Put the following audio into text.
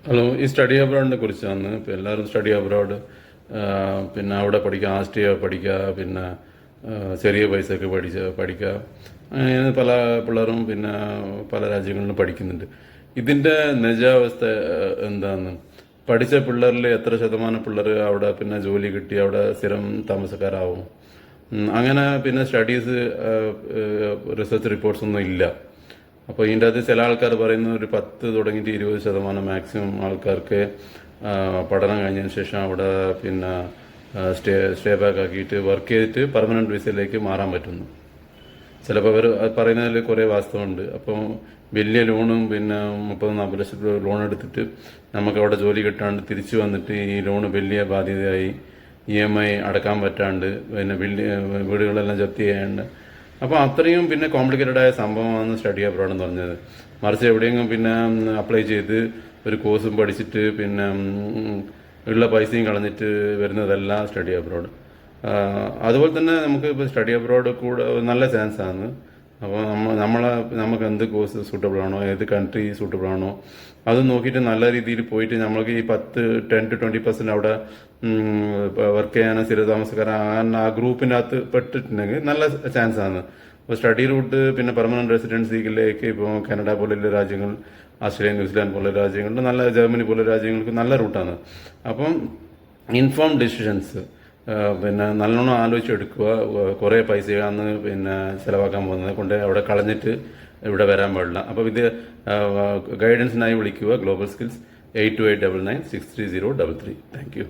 Hello, ഈ study അബ്രോഡിനെ കുറിച്ചാണ്. ഇപ്പോൾ എല്ലാവരും സ്റ്റഡി അബ്രോഡ്, പിന്നെ അവിടെ പഠിക്കുക, ആസ്ട്രിയ പഠിക്കുക, പിന്നെ ചെറിയ പൈസയൊക്കെ പഠിക്കുക, അങ്ങനെ പല പിള്ളേരും പിന്നെ പല രാജ്യങ്ങളിലും പഠിക്കുന്നുണ്ട്. ഇതിൻ്റെ നിജാവസ്ഥ എന്താന്ന്, പഠിച്ച പിള്ളേരിൽ എത്ര ശതമാനം പിള്ളേർ അവിടെ പിന്നെ ജോലി കിട്ടി അവിടെ സ്ഥിരം താമസക്കാരാവും? അങ്ങനെ പിന്നെ സ്റ്റഡീസ് റിസർച്ച് റിപ്പോർട്ട്സ് ഒന്നും ഇല്ല. അപ്പോൾ ഇതിൻ്റെ അകത്ത് ചില ആൾക്കാർ പറയുന്നത് ഒരു 10 തുടങ്ങിയിട്ട് 20% മാക്സിമം ആൾക്കാർക്ക് പഠനം കഴിഞ്ഞതിന് ശേഷം അവിടെ പിന്നെ സ്റ്റേ ബാക്ക് ആക്കിയിട്ട് വർക്ക് ചെയ്തിട്ട് പെർമനൻറ്റ് വിസയിലേക്ക് മാറാൻ പറ്റുന്നു. ചിലപ്പോൾ അവർ പറയുന്നതിൽ കുറേ വാസ്തവമുണ്ട്. അപ്പം വലിയ ലോണും പിന്നെ 30-40 ലക്ഷം രൂപ ലോൺ എടുത്തിട്ട് നമുക്ക് അവിടെ ജോലി കിട്ടാണ്ട് തിരിച്ചു വന്നിട്ട് ഈ ലോണ് വലിയ ബാധ്യതയായി EMI അടക്കാൻ പറ്റാണ്ട് പിന്നെ വീടുകളെല്ലാം ജപ്തി ചെയ്യാണ്ട്, അപ്പോൾ അത്രയും പിന്നെ കോംപ്ലിക്കേറ്റഡ് ആയ സംഭവമാണ് സ്റ്റഡി അബ്രോഡ് എന്ന് പറഞ്ഞത്. മറിച്ച് എവിടെയെങ്കിലും പിന്നെ അപ്ലൈ ചെയ്ത് ഒരു കോഴ്സും പഠിച്ചിട്ട് പിന്നെ ഉള്ള പൈസയും കളഞ്ഞിട്ട് വരുന്നതല്ല സ്റ്റഡി അബ്രോഡ്. അതുപോലെ തന്നെ നമുക്ക് ഇപ്പോൾ സ്റ്റഡി അബ്രോഡ് കൂടെ നല്ല ചാൻസാണ്. അപ്പോൾ നമുക്ക് എന്ത് കോഴ്സ് സൂട്ടബിൾ ആണോ, ഏത് കൺട്രി സൂട്ടബിൾ ആണോ, അത് നോക്കിയിട്ട് നല്ല രീതിയിൽ പോയിട്ട് നമ്മൾക്ക് ഈ 10-20% അവിടെ വർക്ക് ചെയ്യാനും സ്ഥിരതാമസക്കാരാകാൻ ആ ഗ്രൂപ്പിൻ്റെ അകത്ത് പെട്ടിട്ടുണ്ടെങ്കിൽ നല്ല ചാൻസാണ്. ഇപ്പോൾ സ്റ്റഡി റൂട്ട് പിന്നെ പെർമനന്റ് റെസിഡൻസിയിലേക്ക് ഇപ്പോൾ കാനഡ പോലുള്ള രാജ്യങ്ങൾ, ഓസ്ട്രേലിയ, ന്യൂസിലാൻഡ് പോലുള്ള രാജ്യങ്ങളിൽ നല്ല, ജർമ്മനി പോലുള്ള രാജ്യങ്ങൾക്ക് നല്ല റൂട്ടാണ്. അപ്പം ഇൻഫോംഡ് ഡിസിഷൻസ് പിന്നെ നല്ലോണം ആലോചിച്ചെടുക്കുക. കുറേ പൈസയാണ് പിന്നെ ചിലവാക്കാൻ പോകുന്നത് കൊണ്ട് അവിടെ കളഞ്ഞിട്ട് ഇവിടെ വരാൻ പാടില്ല. അപ്പോൾ ഇത് ഗൈഡൻസിനായി വിളിക്കുക ഗ്ലോബൽ സ്കിൽസ് 8289963033. Thank you.